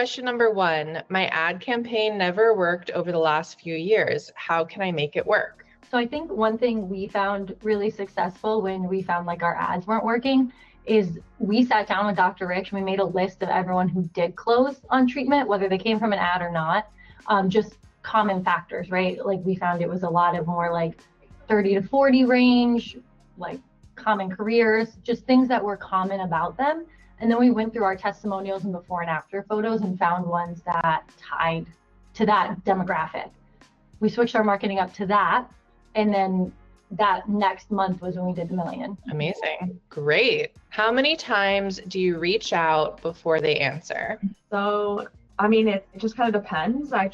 Question number 1, my ad campaign never worked over the last few years. How can I make it work? So I think one thing we found really successful when we found like our ads weren't working is we sat down with Dr. Rich and we made a list of everyone who did close on treatment, whether they came from an ad or not, just common factors, right? Like we found it was a lot of more like 30 to 40 range, like common careers, just things that were common about them. And then we went through our testimonials and before and after photos and found ones that tied to that demographic. We switched our marketing up to that. And then that next month was when we did the million. Amazing. Great. How many times do you reach out before they answer? So, I mean, it just kind of depends. I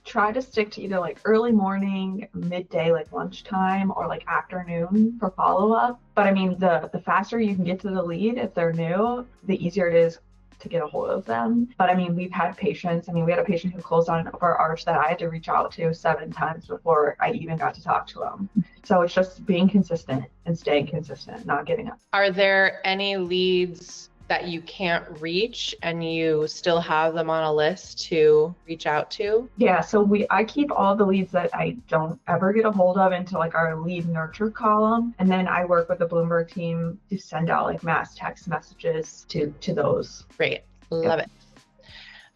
try to stick to either like early morning, midday, like lunchtime, or like afternoon for follow-up. But I mean, the faster you can get to the lead if they're new, the easier it is to get a hold of them. But I mean, we've had patients, we had a patient who closed on an upper arch that I had to reach out to 7 times before I even got to talk to them. So it's just being consistent and staying consistent, not giving up. Are there any leads that you can't reach and you still have them on a list to reach out to? Yeah, so I keep all the leads that I don't ever get a hold of into like our lead nurture column. And then I work with the Bloomberg team to send out like mass text messages to those. Great. Love it.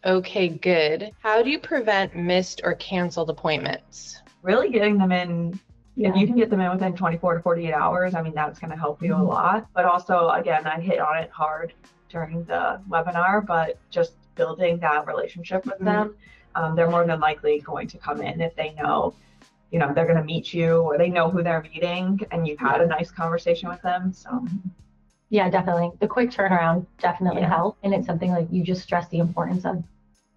Okay, good. How do you prevent missed or canceled appointments? Really getting them in. Yeah. If you can get them in within 24 to 48 hours, I mean, that's going to help you a lot. But also, again, I hit on it hard during the webinar, but just building that relationship with them, they're more than likely going to come in if they know, they're going to meet you or they know who they're meeting and you've had a nice conversation with them. So. Yeah, definitely. The quick turnaround definitely helps. And it's something like you just stress the importance of,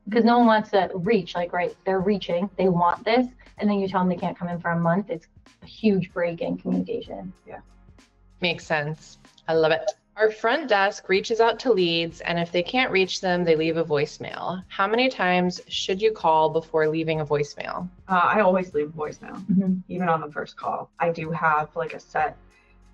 because no one wants to reach, like, right, they're reaching, they want this, and then you tell them they can't come in for a month. It's a huge break in communication. Yeah. Makes sense. I love it. Our front desk reaches out to leads, and if they can't reach them, they leave a voicemail. How many times should you call before leaving a voicemail? I always leave a voicemail, even on the first call. I do have like a set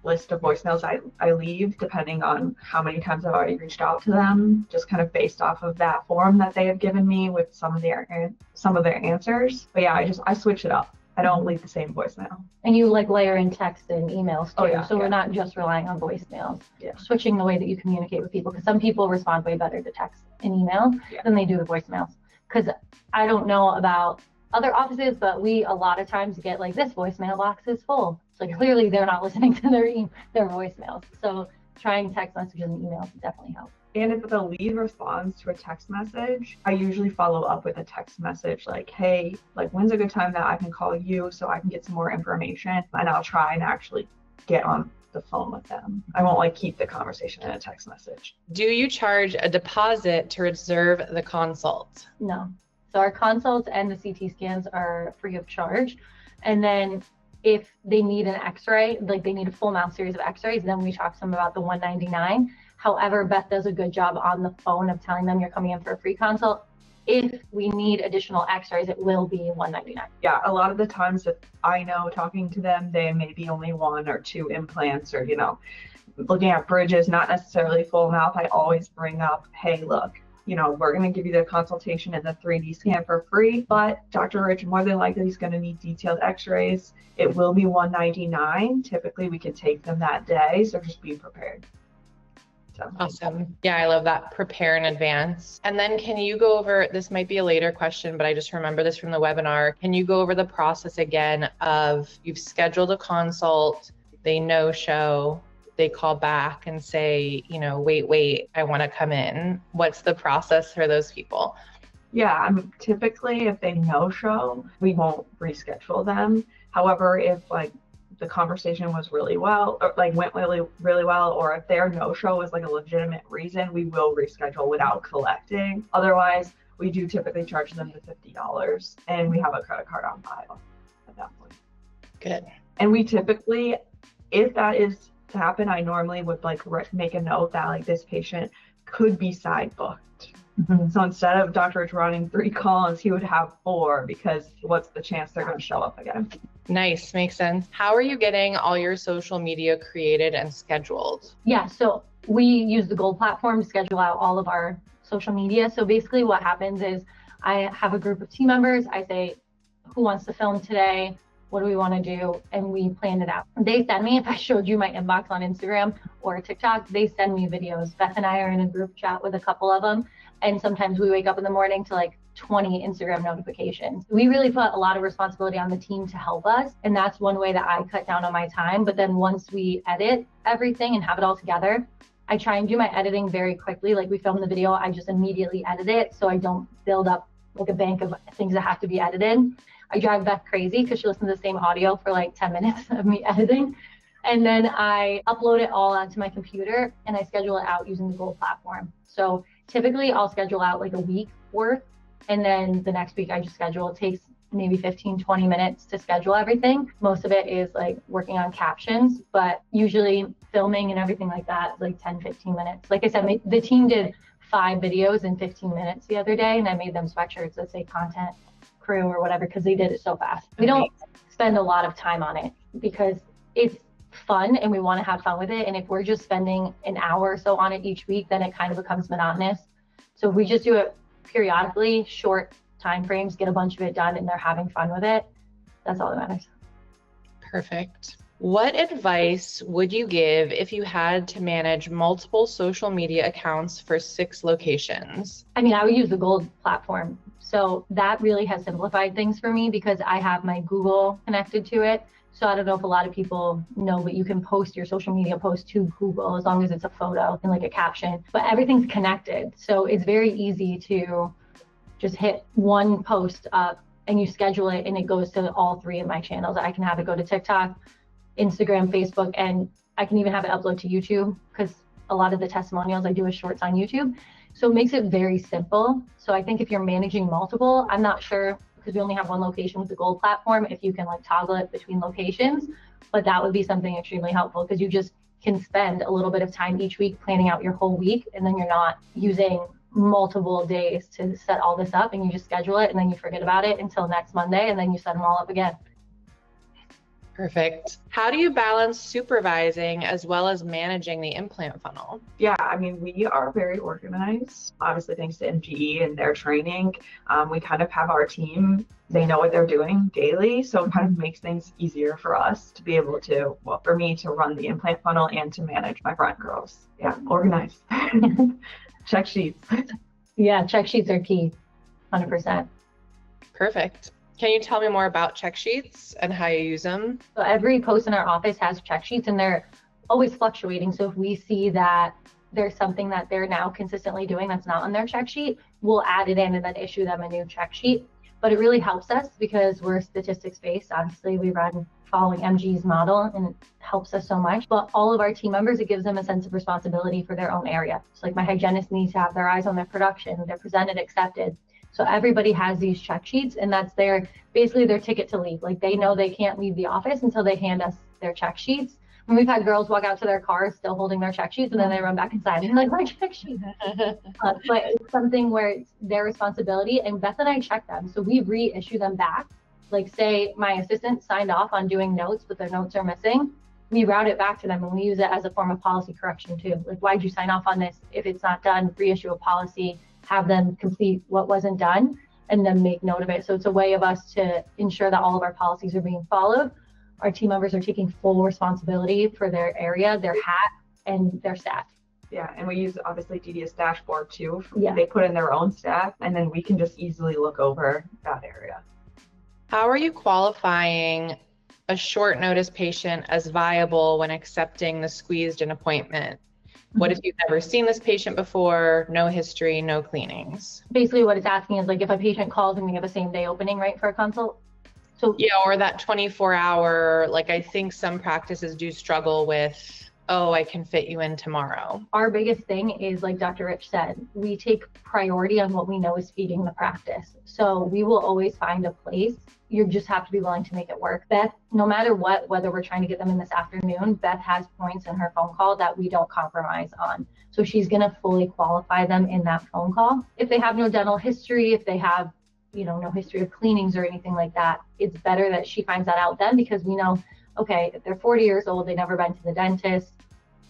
list of voicemails I leave depending on how many times I've already reached out to them, just kind of based off of that form that they have given me with some of their answers. But yeah, I switch it up. I don't leave the same voicemail. And you like layer in text and emails too. Oh, yeah, so we're not just relying on voicemails. Yeah. Switching the way that you communicate with people, because some people respond way better to text and email than they do to voicemails. Because I don't know about other offices, but we a lot of times get like, this voicemail box is full. So clearly they're not listening to their voicemails. So trying text messages and emails definitely helps. And if the lead responds to a text message, I usually follow up with a text message like, hey, like, when's a good time that I can call you so I can get some more information? And I'll try and actually get on the phone with them. I won't like keep the conversation in a text message. Do you charge a deposit to reserve the consult? No. So our consults and the CT scans are free of charge. And then if they need an x-ray, like they need a full mouth series of x-rays, then we talk to them about the $199. However, Beth does a good job on the phone of telling them you're coming in for a free consult. If we need additional x-rays, it will be $199. Yeah, a lot of the times if I know talking to them, they may be only 1 or 2 implants or, looking at bridges, not necessarily full mouth. I always bring up, hey, look, we're going to give you the consultation and the 3D scan for free, but Dr. Rich more than likely is going to need detailed x-rays. It will be $199. Typically, we can take them that day, so just be prepared. So. Awesome. Yeah, I love that. Prepare in advance. And then can you go over, this might be a later question, but I just remember this from the webinar. Can you go over the process again of you've scheduled a consult, they no-show, they call back and say, wait, I want to come in. What's the process for those people? Yeah, typically if they no-show, we won't reschedule them. However, if the conversation was really well, or went really, really well, or if their no-show is a legitimate reason, we will reschedule without collecting. Otherwise, we do typically charge them the $50 and we have a credit card on file at that point. Good. And we typically, if that is to happen, I normally would make a note that this patient could be side booked. So instead of Dr. Rich running 3 calls, he would have 4, because what's the chance they're going to show up again? Nice. Makes sense. How are you getting all your social media created and scheduled? Yeah, so we use the Gold platform to schedule out all of our social media. So basically what happens is I have a group of team members. I say, who wants to film today? What do we want to do? And we plan it out. They send me, if I showed you my inbox on Instagram or TikTok, they send me videos. Beth and I are in a group chat with a couple of them. And sometimes we wake up in the morning to like 20 Instagram notifications. We really put a lot of responsibility on the team to help us. And that's one way that I cut down on my time. But then once we edit everything and have it all together, I try and do my editing very quickly. Like we film the video, I just immediately edit it so I don't build up like a bank of things that have to be edited. I drive Beth crazy because she listens to the same audio for like 10 minutes of me editing. And then I upload it all onto my computer and I schedule it out using the Gold platform. So typically I'll schedule out like a week worth. And then the next week I just schedule. It takes maybe 15, 20 minutes to schedule everything. Most of it is like working on captions, but usually filming and everything like that is like 10, 15 minutes. Like I said, the team did 5 videos in 15 minutes the other day, and I made them sweatshirts that say content crew or whatever because they did it so fast. We don't spend a lot of time on it because it's fun and we want to have fun with it. And if we're just spending an hour or so on it each week, then it kind of becomes monotonous. So if we just do it periodically, short time frames, get a bunch of it done, and they're having fun with it, that's all that matters. Perfect. What advice would you give if you had to manage multiple social media accounts for 6 locations? I mean, I would use the Gold platform. So that really has simplified things for me because I have my Google connected to it. So I don't know if a lot of people know, but you can post your social media post to Google as long as it's a photo and like a caption, but everything's connected. So it's very easy to just hit one post up and you schedule it and it goes to all 3 of my channels. I can have it go to TikTok, Instagram, Facebook, and I can even have it upload to YouTube because a lot of the testimonials I do as shorts on YouTube. So it makes it very simple. So I think if you're managing multiple, I'm not sure because we only have one location with the Gold platform, if you can like toggle it between locations, but that would be something extremely helpful because you just can spend a little bit of time each week planning out your whole week, and then you're not using multiple days to set all this up, and you just schedule it and then you forget about it until next Monday and then you set them all up again. Perfect. How do you balance supervising as well as managing the implant funnel? Yeah, I mean, we are very organized, obviously thanks to MGE and their training. We kind of have our team, they know what they're doing daily. So it kind of makes things easier for us to be able to, well, for me to run the implant funnel and to manage my front girls. Yeah, organized. Check sheets. Yeah, check sheets are key, 100%. Perfect. Can you tell me more about check sheets and how you use them? So every post in our office has check sheets and they're always fluctuating. So if we see that there's something that they're now consistently doing that's not on their check sheet, we'll add it in and then issue them a new check sheet. But it really helps us because we're statistics based. Obviously, we run following MG's model and it helps us so much. But all of our team members, it gives them a sense of responsibility for their own area. So like my hygienist needs to have their eyes on their production, they're presented, accepted. So everybody has these check sheets and that's basically their ticket to leave. Like they know they can't leave the office until they hand us their check sheets. And we've had girls walk out to their cars still holding their check sheets and then they run back inside and like, my check sheet. But it's something where it's their responsibility and Beth and I check them. So we reissue them back. Like say my assistant signed off on doing notes, but their notes are missing. We route it back to them and we use it as a form of policy correction too. Like, why'd you sign off on this? If it's not done, reissue a policy, have them complete what wasn't done and then make note of it. So it's a way of us to ensure that all of our policies are being followed. Our team members are taking full responsibility for their area, their hat, and their staff. Yeah, and we use obviously DDS dashboard too. Yeah. They put in their own staff and then we can just easily look over that area. How are you qualifying a short notice patient as viable when accepting the squeezed in appointment? What if you've never seen this patient before, no history, no cleanings? Basically what it's asking is like if a patient calls and we have a same day opening, right, for a consult. So yeah, or that 24-hour, like I think some practices do struggle with, oh, I can fit you in tomorrow. Our biggest thing is, like Dr. Rich said, we take priority on what we know is feeding the practice. So we will always find a place. You just have to be willing to make it work. Beth, no matter what, whether we're trying to get them in this afternoon, Beth has points in her phone call that we don't compromise on. So she's going to fully qualify them in that phone call. If they have no dental history, if they have, no history of cleanings or anything like that, it's better that she finds that out then because we know, okay, if they're 40 years old, they've never been to the dentist,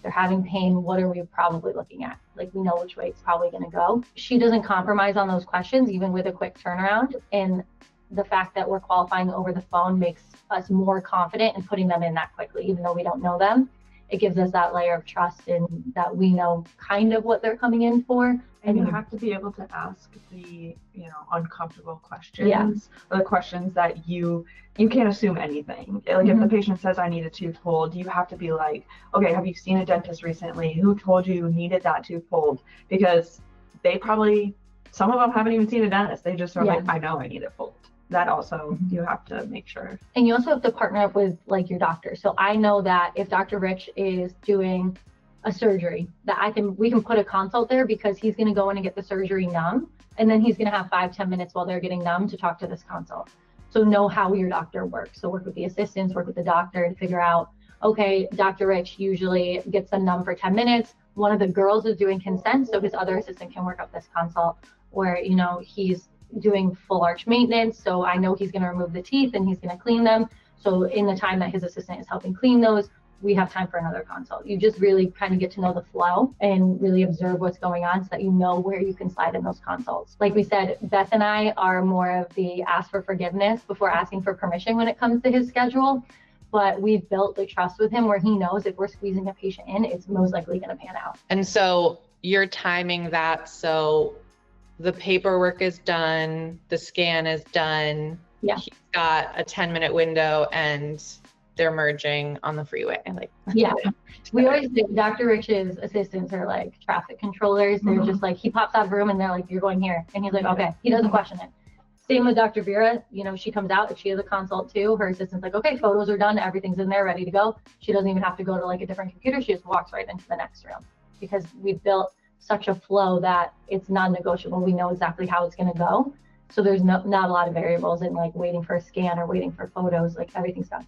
they're having pain, what are we probably looking at? Like, we know which way it's probably going to go. She doesn't compromise on those questions, even with a quick turnaround. And the fact that we're qualifying over the phone makes us more confident in putting them in that quickly, even though we don't know them. It gives us that layer of trust and that we know kind of what they're coming in for. And you have to be able to ask the, uncomfortable questions, or the questions that you can't assume anything. Like if the patient says, I need a tooth pulled, you have to be like, okay, have you seen a dentist recently? Who told you needed that tooth pulled? Because some of them haven't even seen a dentist. They just are like, I know I need it pulled. That also you have to make sure. And you also have to partner up with like your doctor. So I know that if Dr. Rich is doing a surgery, that we can put a consult there, because he's going to go in and get the surgery numb, and then he's going to have 5-10 minutes while they're getting numb to talk to this consult. So know how your doctor works. So work with the assistants, work with the doctor to figure out, okay, Dr. Rich usually gets them numb for 10 minutes. One of the girls is doing consent, so his other assistant can work up this consult where, he's doing full arch maintenance. So I know he's going to remove the teeth and he's going to clean them. So in the time that his assistant is helping clean those, we have time for another consult. You just really kind of get to know the flow and really observe what's going on so that you know where you can slide in those consults. Like we said, Beth and I are more of the ask for forgiveness before asking for permission when it comes to his schedule. But we've built the trust with him where he knows if we're squeezing a patient in, it's most likely going to pan out. And so you're timing that so the paperwork is done, the scan is done. Yeah. He's got a 10-minute window and they're merging on the freeway. We always think Dr. Rich's assistants are like traffic controllers. They're just like, he pops out of the room and they're like, you're going here. And he's like, okay. He doesn't question it. Same with Dr. Vera. She comes out, if she has a consult too, her assistant's like, okay, photos are done. Everything's in there, ready to go. She doesn't even have to go to like a different computer. She just walks right into the next room, because we've built such a flow that it's non-negotiable. We know exactly how it's going to go. So there's not a lot of variables in like waiting for a scan or waiting for photos. Like, everything's done.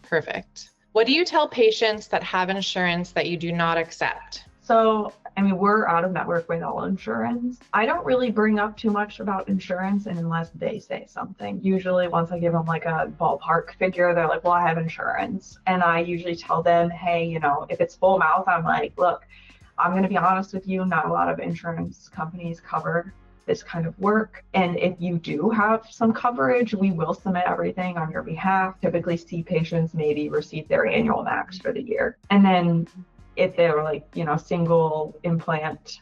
Perfect. What do you tell patients that have insurance that you do not accept? So, we're out of network with all insurance. I don't really bring up too much about insurance unless they say something. Usually once I give them like a ballpark figure, they're like, well, I have insurance. And I usually tell them, hey, if it's full mouth, I'm like, look, I'm going to be honest with you, not a lot of insurance companies cover this kind of work. And if you do have some coverage, we will submit everything on your behalf. Typically see patients maybe receive their annual max for the year. And then if they're like, single implant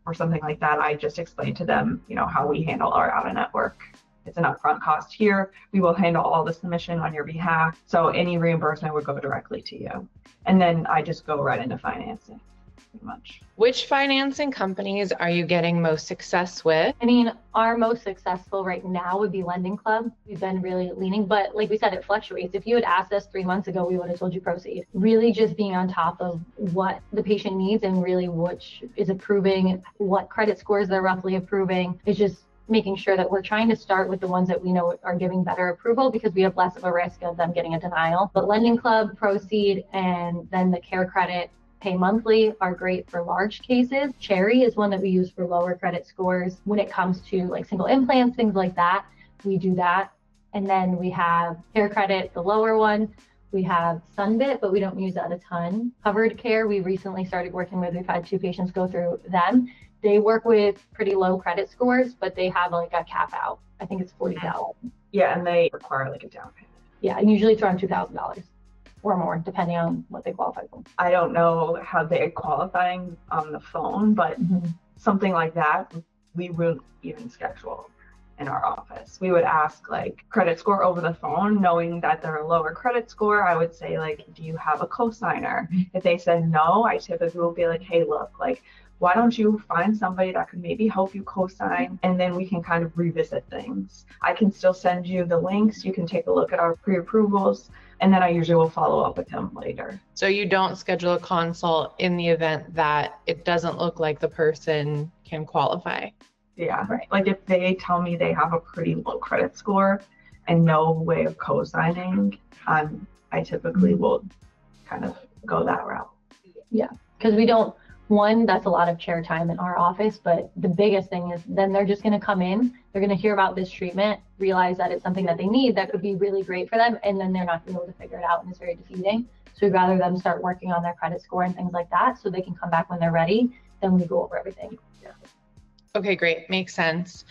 or something like that, I just explain to them, how we handle our out-of-network. It's an upfront cost here. We will handle all the submission on your behalf. So any reimbursement would go directly to you. And then I just go right into financing. Much. Which financing companies are you getting most success with? Our most successful right now would be Lending Club. We've been really leaning, but like we said, it fluctuates. If you had asked us 3 months ago, we would have told you Proceed. Really just being on top of what the patient needs and really which is approving, what credit scores they're roughly approving. It's just making sure that we're trying to start with the ones that we know are giving better approval, because we have less of a risk of them getting a denial. But Lending Club, Proceed, and then the Care Credit Pay Monthly are great for large cases. Cherry is one that we use for lower credit scores. When it comes to like single implants, things like that, we do that. And then we have Care Credit, the lower one. We have Sunbit, but we don't use that a ton. Covered Care, we recently started working with. We've had 2 patients go through them. They work with pretty low credit scores, but they have like a cap out. I think it's $40,000. Yeah, and they require like a down payment. Yeah, and usually it's around $2,000. Or more, depending on what they qualify for. I don't know how they're qualifying on the phone, but something like that, we wouldn't even schedule in our office. We would ask like credit score over the phone, knowing that they're a lower credit score. I would say like, do you have a cosigner? If they said no, I typically will be like, hey, look, like, why don't you find somebody that could maybe help you co-sign, and then we can kind of revisit things. I can still send you the links. You can take a look at our pre-approvals, and then I usually will follow up with them later. So you don't schedule a consult in the event that it doesn't look like the person can qualify? Yeah, right. Like if they tell me they have a pretty low credit score and no way of co-signing, I typically will kind of go that route. Yeah, because we don't One, that's a lot of chair time in our office, but the biggest thing is then they're just going to come in, they're going to hear about this treatment, realize that it's something that they need that could be really great for them, and then they're not going to be able to figure it out, and it's very defeating. So we'd rather them start working on their credit score and things like that so they can come back when they're ready. Then we go over everything. Yeah. Okay, great. Makes sense.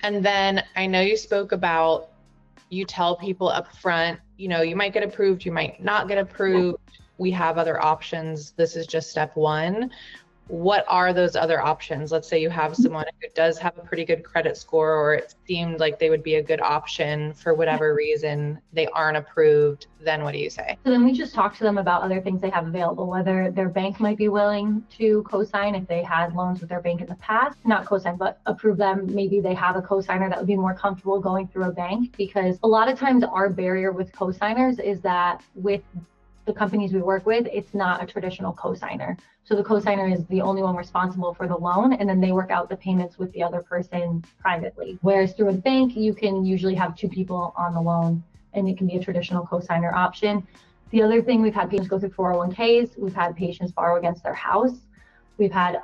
And then I know you spoke about, you tell people up front, you know, you might get approved, you might not get approved. We have other options. This is just step one. What are those other options? Let's say you have someone who does have a pretty good credit score, or it seemed like they would be a good option for whatever reason, they aren't approved. Then what do you say? So then we just talk to them about other things they have available, whether their bank might be willing to co-sign if they had loans with their bank in the past, not co-sign, but approve them. Maybe they have a co-signer that would be more comfortable going through a bank, because a lot of times our barrier with co-signers is that with the companies we work with, it's not a traditional co-signer. So the co-signer is the only one responsible for the loan, and then they work out the payments with the other person privately. Whereas through a bank, you can usually have two people on the loan, and it can be a traditional co-signer option. The other thing, we've had patients go through 401ks, we've had patients borrow against their house. We had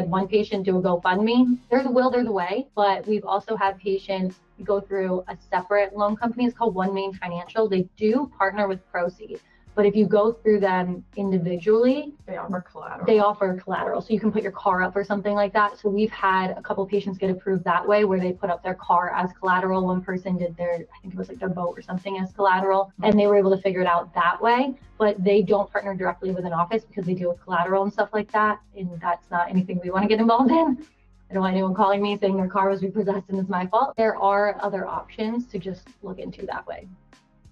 one patient do a GoFundMe. There's a will, there's a way, but we've also had patients go through a separate loan company. It's called One Main Financial. They do partner with Proceed. But if you go through them individually, they offer collateral. They offer collateral. So you can put your car up or something like that. So we've had a couple patients get approved that way, where they put up their car as collateral. One person did I think it was like their boat or something as collateral, and they were able to figure it out that way. But they don't partner directly with an office because they deal with collateral and stuff like that. And that's not anything we want to get involved in. I don't want anyone calling me saying their car was repossessed and it's my fault. There are other options to just look into that way.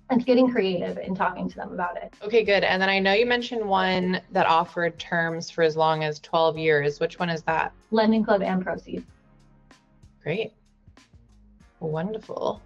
And getting creative and talking to them about it. Okay, good. And then I know you mentioned one that offered terms for as long as 12 years. Which one is that? Lending Club and Proceed. Great. Wonderful.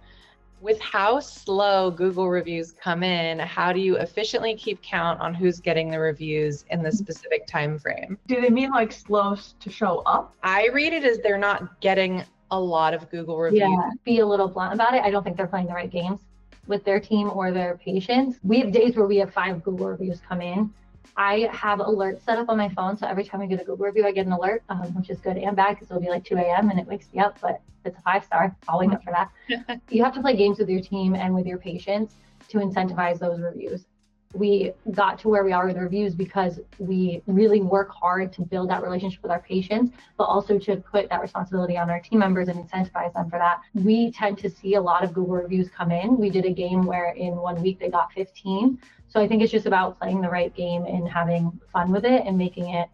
With how slow Google reviews come in, how do you efficiently keep count on who's getting the reviews in the specific time frame? Do they mean like slow to show up? I read it as they're not getting a lot of Google reviews. Yeah, be a little blunt about it. I don't think they're playing the right games with their team or their patients. We have days where we have 5 Google reviews come in. I have alerts set up on my phone, so every time I get a Google review, I get an alert, which is good and bad, because it'll be like 2 a.m. and it wakes me up, but if it's a 5-star, I'll wake up for that. You have to play games with your team and with your patients to incentivize those reviews. We got to where we are with reviews because we really work hard to build that relationship with our patients, but also to put that responsibility on our team members and incentivize them for that. We tend to see a lot of Google reviews come in. We did a game where in 1 week they got 15. So I think it's just about playing the right game and having fun with it and making it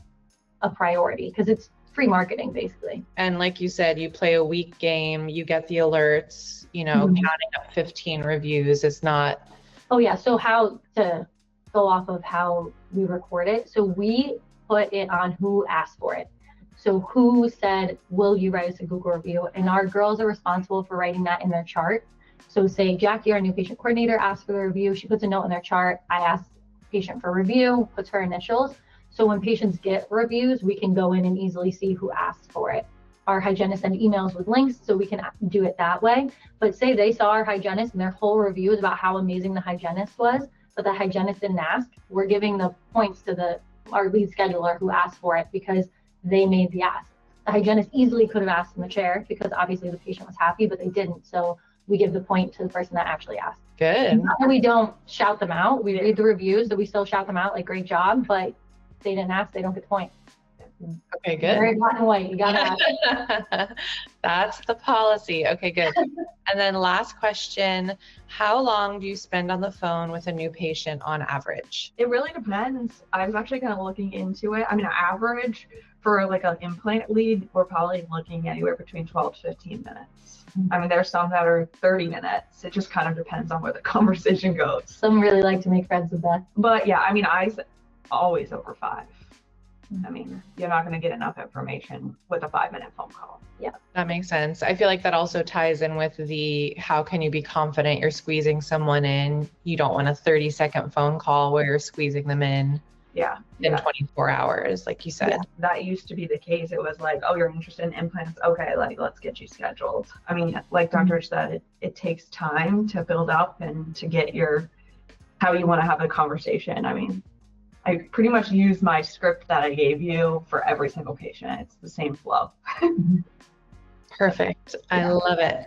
a priority, because it's free marketing basically. And like you said, you play a week game, you get the alerts, counting up 15 reviews is not. Oh yeah, so how to go off of how we record it. So we put it on who asked for it. So who said, will you write us a Google review? And our girls are responsible for writing that in their chart. So say Jackie, our new patient coordinator, asked for the review. She puts a note in their chart. I asked patient for review, puts her initials. So when patients get reviews, we can go in and easily see who asked for it. Our hygienists send emails with links, so we can do it that way. But say they saw our hygienist and their whole review is about how amazing the hygienist was, but the hygienist didn't ask, we're giving the points to our lead scheduler who asked for it because they made the ask. The hygienist easily could have asked in the chair because obviously the patient was happy, but they didn't. So we give the point to the person that actually asked. Good. Not that we don't shout them out. We read the reviews, so we still shout them out like, great job, but if they didn't ask, they don't get the point. Okay, good. Very black and white. You gotta ask. That's the policy. Okay, good. And then last question, how long do you spend on the phone with a new patient on average? It really depends. I was actually kind of looking into it. I mean, average for like an implant lead, we're probably looking anywhere between 12 to 15 minutes. I mean, there's some that are 30 minutes. It just kind of depends on where the conversation goes. Some really like to make friends with Beth. But yeah, I mean, always over 5. I mean, you're not going to get enough information with a 5-minute phone call. Yeah. That makes sense. I feel like that also ties in with the how can you be confident you're squeezing someone in? You don't want a 30-second phone call where you're squeezing them in. Yeah. In 24 hours, like you said. Yeah, that used to be the case. It was like, oh, you're interested in implants. Okay, like let's get you scheduled. I mean, like Dr. said, it takes time to build up and to get how you want to have a conversation. I mean, I pretty much use my script that I gave you for every single patient. It's the same flow. Perfect. I love it.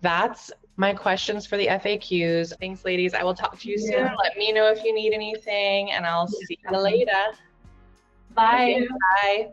That's my questions for the FAQs. Thanks, ladies. I will talk to you soon. Let me know if you need anything, and I'll see you later. Bye. Bye.